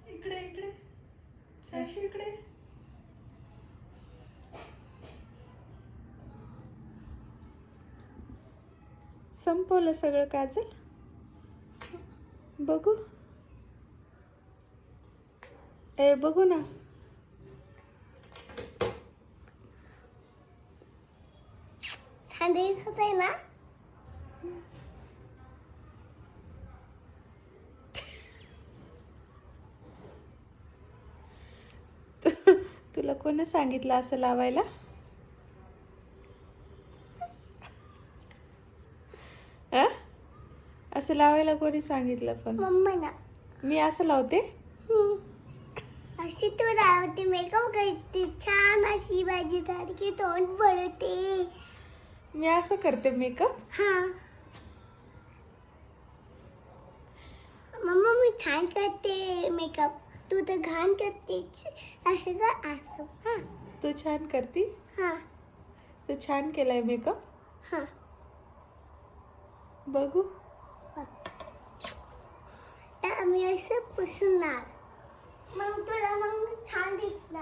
इकडे इकडे साक्षी इकडे. संपवलं सगळं काजल. बघू ए बघू ना. छान दिसत आहे ना. तुला कोणी सांगितलं असं लावायला? असं लावायला कोणी सांगितलं? पण मम्मा ना. मी असं लावते. अशी तू लावते मेकअप करते छान अशी माझी सारखी तोंड पडते. मी असं करते मेकअप. हा मम्मा मी छान करते मेकअप. तू तर घाण करतेस. असं का असं. हा तू छान करती. हा तू छान केलाय मेकअप. हा बघू. तर मी असं पुसणार मग तुला मग छान दिसणार.